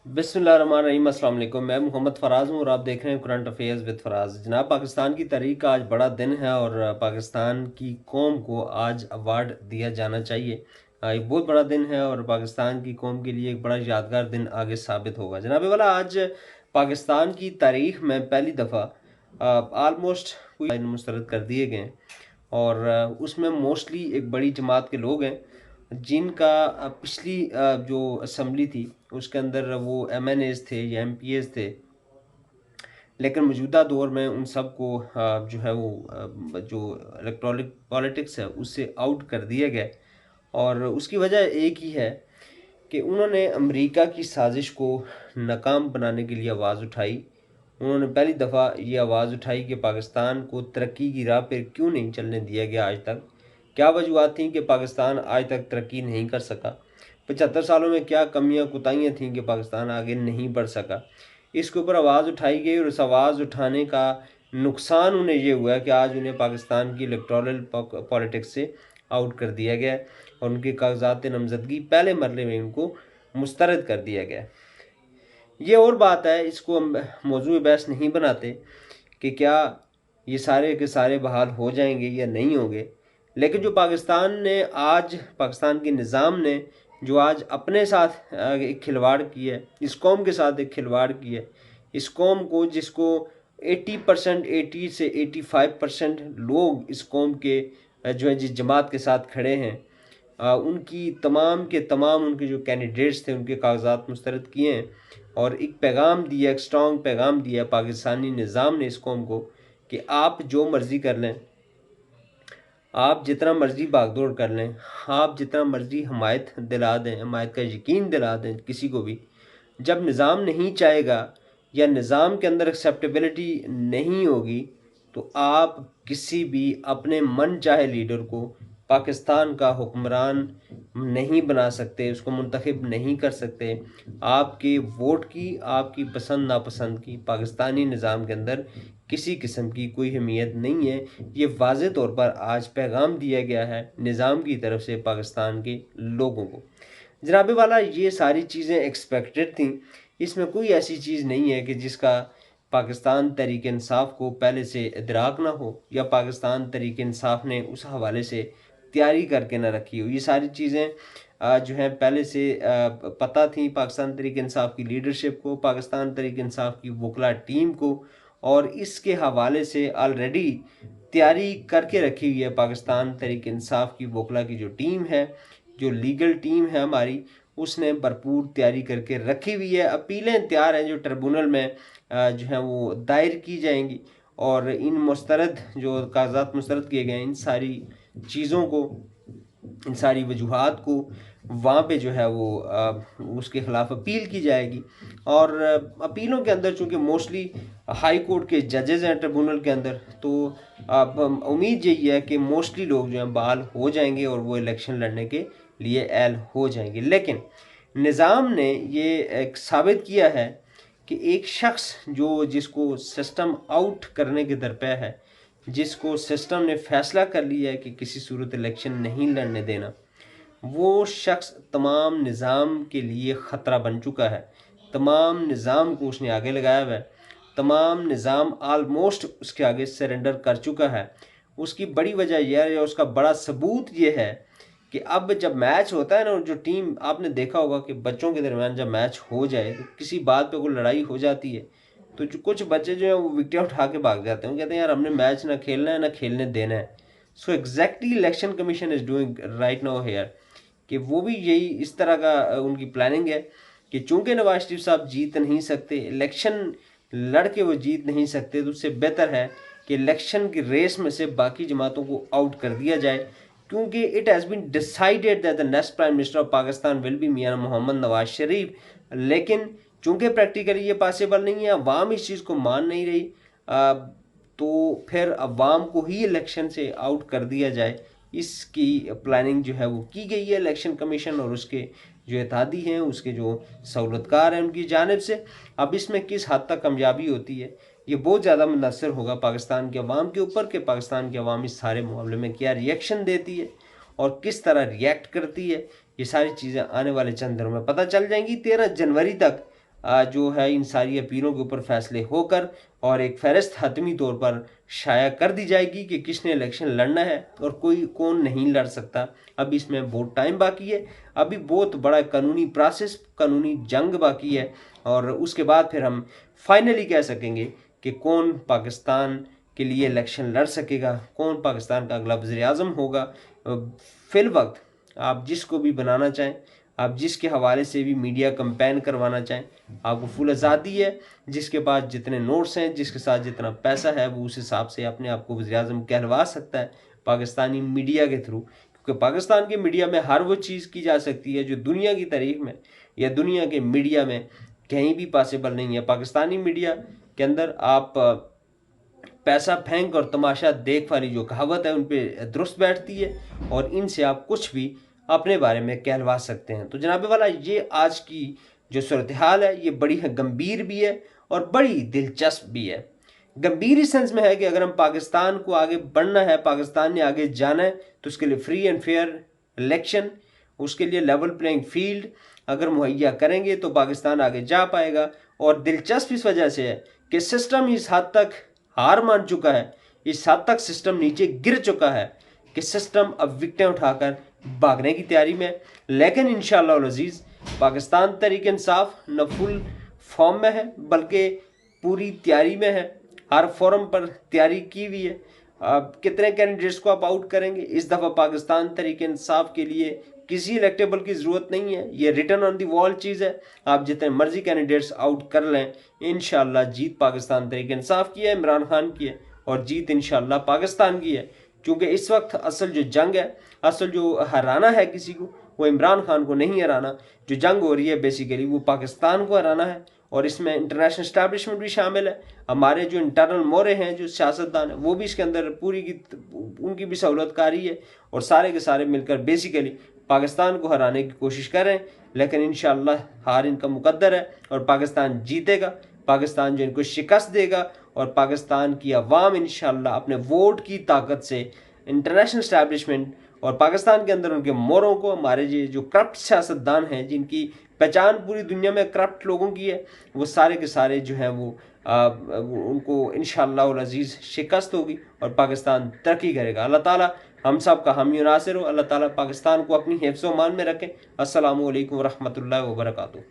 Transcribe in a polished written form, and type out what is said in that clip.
बिस्मिल्लाहिर्रहमानिर्रहीम। अस्सलाम वालेकुम। मैं मोहम्मद फ़राज़ हूँ और आप देख रहे हैं करंट अफेयर्स विद फ़राज़। जनाब, पाकिस्तान की तारीख का आज बड़ा दिन है और पाकिस्तान की कौम को आज अवार्ड दिया जाना चाहिए। एक बहुत बड़ा दिन है और पाकिस्तान की कौम के लिए एक बड़ा यादगार दिन आगे साबित होगा। जनाब वाला, आज पाकिस्तान की तारीख में पहली दफ़ा आलमोस्ट कोई मुस्तरद कर दिए गए हैं और उसमें मोस्टली एक बड़ी जमात के लोग हैं जिनका पिछली जो असम्बली थी उसके अंदर वो एमएनएज थे या एमपीएज थे, लेकिन मौजूदा दौर में उन सब को जो है वो जो इलेक्ट्रॉनिक पॉलिटिक्स है उससे आउट कर दिया गया। और उसकी वजह एक ही है कि उन्होंने अमेरिका की साजिश को नाकाम बनाने के लिए आवाज़ उठाई। उन्होंने पहली दफ़ा ये आवाज़ उठाई कि पाकिस्तान को तरक्की की राह पर क्यों नहीं चलने दिया गया आज तक। क्या वजूहत थी कि पाकिस्तान आज तक तरक्की नहीं कर सका। 75 सालों में क्या कमियां कुताहियाँ थीं कि पाकिस्तान आगे नहीं बढ़ सका। इसके ऊपर आवाज़ उठाई गई और उस आवाज़ उठाने का नुकसान उन्हें ये हुआ कि आज उन्हें पाकिस्तान की इलेक्टोरल पॉलिटिक्स से आउट कर दिया गया और उनके कागजात नामजदगी पहले मरले में उनको मुस्तरद कर दिया गया। ये और बात है, इसको हम मौजूद बहस नहीं बनाते कि क्या ये सारे के सारे बहाल हो जाएंगे या नहीं होंगे। लेकिन जो पाकिस्तान ने आज, पाकिस्तान के निज़ाम ने जो आज अपने साथ एक खिलवाड़ किया है, इस कौम के साथ एक खिलवाड़ किया है, इस कौम को जिसको 80% 80 से 85% लोग इस कौम के जो है जिस जमात के साथ खड़े हैं, उनकी तमाम के तमाम उनके जो कैंडिडेट्स थे उनके कागजात मुस्तरद किए हैं और एक पैगाम दिया, एक स्ट्रॉन्ग पैगाम दिया पाकिस्तानी निज़ाम ने इस कौम को कि आप जो मर्ज़ी कर लें, आप जितना मर्ज़ी भागदौड़ कर लें, आप जितना मर्ज़ी हमायत दिला दें, हमायत का यकीन दिला दें किसी को भी, जब निज़ाम नहीं चाहेगा या निज़ाम के अंदर एक्सेप्टेबिलिटी नहीं होगी तो आप किसी भी अपने मन चाहे लीडर को पाकिस्तान का हुक्मरान नहीं बना सकते, उसको मुंतखब नहीं कर सकते। आपके वोट की, आपकी पसंद नापसंद की पाकिस्तानी निज़ाम के अंदर किसी किस्म की कोई अहमियत नहीं है। ये वाज़े तौर पर आज पैगाम दिया गया है निज़ाम की तरफ से पाकिस्तान के लोगों को। जनाबे वाला, ये सारी चीज़ें एक्सपेक्टेड थी। इसमें कोई ऐसी चीज़ नहीं है कि जिसका पाकिस्तान तहरीक इंसाफ को पहले से इदराक ना हो या पाकिस्तान तहरीक इंसाफ ने उस हवाले से तैयारी करके ना रखी हो। ये सारी चीज़ें जो हैं पहले से पता थी पाकिस्तान तहरीक इंसाफ की लीडरशिप को, पाकिस्तान तहरीक इंसाफ की वकला टीम को, और इसके हवाले से ऑलरेडी तैयारी करके रखी हुई है पाकिस्तान तहरीक इंसाफ की वकला की जो टीम है, जो लीगल टीम है हमारी, उसने भरपूर तैयारी करके रखी हुई है। अपीलें तैयार हैं जो ट्रिब्यूनल में जो हैं वो दायर की जाएंगी और इन मुस्तरद जो कागजात मुस्तरद किए गए हैं, इन सारी चीज़ों को, इन सारी वजूहात को वहाँ पे जो है वो उसके ख़िलाफ़ अपील की जाएगी। और अपीलों के अंदर चूँकि मोस्टली हाई कोर्ट के जजेज़ हैं ट्रिब्यूनल के अंदर, तो अब उम्मीद यही है कि मोस्टली लोग जो हैं बहाल हो जाएंगे और वो इलेक्शन लड़ने के लिए एल हो जाएंगे। लेकिन निज़ाम ने ये एक साबित किया है कि एक शख्स जो जिसको सिस्टम आउट करने के दरपे है, जिसको सिस्टम ने फैसला कर लिया है कि किसी सूरत इलेक्शन नहीं लड़ने देना, वो शख्स तमाम निज़ाम के लिए ख़तरा बन चुका है। तमाम निज़ाम को उसने आगे लगाया हुआ है, तमाम निज़ाम आलमोस्ट उसके आगे सरेंडर कर चुका है। उसकी बड़ी वजह यह है, उसका बड़ा सबूत ये है कि अब जब मैच होता है ना, जो टीम, आपने देखा होगा कि बच्चों के दरमियान जब मैच हो जाए तो किसी बात पे कोई लड़ाई हो जाती है तो जो कुछ बच्चे जो हैं वो विकेट उठा के भाग जाते हैं। वो कहते हैं यार हमने मैच ना खेलना है ना खेलने देना है। So exactly election commission is doing right now here कि वो भी यही इस तरह का उनकी प्लानिंग है कि चूंकि नवाज शरीफ साहब जीत नहीं सकते, इलेक्शन लड़ के वो जीत नहीं सकते, तो उससे बेहतर है कि इलेक्शन की रेस में से बाकी जमातों को आउट कर दिया जाए, क्योंकि it has been decided that the next prime minister of Pakistan will be Mian Muhammad Nawaz Sharif. लेकिन चूंकि प्रैक्टिकली ये पॉसिबल नहीं है, अवाम इस चीज़ को मान नहीं रही, तो फिर अवाम को ही इलेक्शन से आउट कर दिया जाए, इसकी प्लानिंग जो है वो की गई है इलेक्शन कमीशन और उसके जो इत्तेहादी हैं, उसके जो सहूलतकार हैं उनकी जानिब से। अब इसमें किस हद तक कामयाबी होती है, ये बहुत ज़्यादा मुनहसर होगा पाकिस्तान के अवाम के ऊपर कि पाकिस्तान की अवाम इस सारे मामले में क्या रिएक्शन देती है और किस तरह रिएक्ट करती है। ये सारी चीज़ें आने वाले चंद दिनों में पता चल जाएंगी। 13 जनवरी तक जो है इन सारी अपीलों के ऊपर फैसले होकर और एक फहरिस्त हतमी तौर पर शाया कर दी जाएगी कि किसने इलेक्शन लड़ना है और कोई कौन नहीं लड़ सकता। अभी इसमें बहुत टाइम बाकी है, अभी बहुत बड़ा कानूनी प्रोसेस, कानूनी जंग बाकी है और उसके बाद फिर हम फाइनली कह सकेंगे कि कौन पाकिस्तान के लिए इलेक्शन लड़ सकेगा, कौन पाकिस्तान का अगला वज़ीर आज़म होगा। फिल वक्त आप जिसको भी बनाना चाहें, आप जिसके हवाले से भी मीडिया कंपेन करवाना चाहें, आपको फुल आज़ादी है। जिसके पास जितने नोट्स हैं, जिसके साथ जितना पैसा है, वो उस हिसाब से अपने आप को वज़ीर आज़म कहलवा सकता है पाकिस्तानी मीडिया के थ्रू। क्योंकि पाकिस्तान के मीडिया में हर वो चीज़ की जा सकती है जो दुनिया की तारीख में या दुनिया के मीडिया में कहीं भी पॉसिबल नहीं है। पाकिस्तानी मीडिया के अंदर आप पैसा फेंक और तमाशा देख वाली जो कहावत है उन पर दुरुस्त बैठती है और इनसे आप कुछ भी अपने बारे में कहलवा सकते हैं। तो जनाब वाला, ये आज की जो सूरत हाल है ये बड़ी गंभीर भी है और बड़ी दिलचस्प भी है। गंभीर इस सेंस में है कि अगर हम पाकिस्तान को आगे बढ़ना है, पाकिस्तान ने आगे जाना है, तो उसके लिए फ्री एंड फेयर इलेक्शन, उसके लिए लेवल प्लेइंग फील्ड अगर मुहैया करेंगे तो पाकिस्तान आगे जा पाएगा। और दिलचस्प इस वजह से है कि सिस्टम इस हद तक हार मान चुका है, इस हद तक सिस्टम नीचे गिर चुका है कि सिस्टम अब विकटें उठाकर भागने की तैयारी में है। लेकिन इंशाअल्लाह अज़ीज़ पाकिस्तान तहरीक इंसाफ न फुल फॉर्म में है बल्कि पूरी तैयारी में है, हर फोरम पर तैयारी की हुई है। कितने कैंडिडेट्स को आप आउट करेंगे? इस दफ़ा पाकिस्तान तहरीक इंसाफ के लिए किसी इलेक्टेबल की ज़रूरत नहीं है, ये रिटर्न ऑन दी वॉल चीज़ है। आप जितने मर्जी कैंडिडेट्स आउट कर लें, इंशाअल्लाह जीत पाकिस्तान तहरीक इंसाफ की है, इमरान खान की है और जीत इंशाअल्लाह पाकिस्तान की है। क्योंकि इस वक्त असल जो जंग है, असल जो हराना है किसी को, वो इमरान खान को नहीं हराना। जो जंग हो रही है बेसिकली वो पाकिस्तान को हराना है और इसमें इंटरनेशनल इस्टेब्लिशमेंट भी शामिल है। हमारे जो इंटरनल मोरे हैं, जो सियासतदान हैं, वो भी इसके अंदर पूरी की उनकी भी सहूलतकारी है और सारे के सारे मिलकर बेसिकली पाकिस्तान को हराने की कोशिश कर रहे हैं। लेकिन इंशाअल्लाह हार इनका मुकद्दर है और पाकिस्तान जीतेगा। पाकिस्तान जो इनको शिकस्त देगा और पाकिस्तान की अवाम इंशाअल्लाह अपने वोट की ताकत से इंटरनेशनल इस्टेब्लिशमेंट और पाकिस्तान के अंदर उनके मोरों को, हमारे जो करप्ट सियासतदान हैं जिनकी पहचान पूरी दुनिया में करप्ट लोगों की है, वो सारे के सारे जो हैं वो उनको इंशाअल्लाह अज़ीज़ शिकस्त होगी और पाकिस्तान तरक्की करेगा। अल्लाह ताला हम सब का हामी नासिर हो। अल्लाह ताला पाकिस्तान को अपनी हिफ्ज़-ओ-मान में रखें। अस्सलामु अलैकुम व रहमतुल्लाहि व बरकातुहू।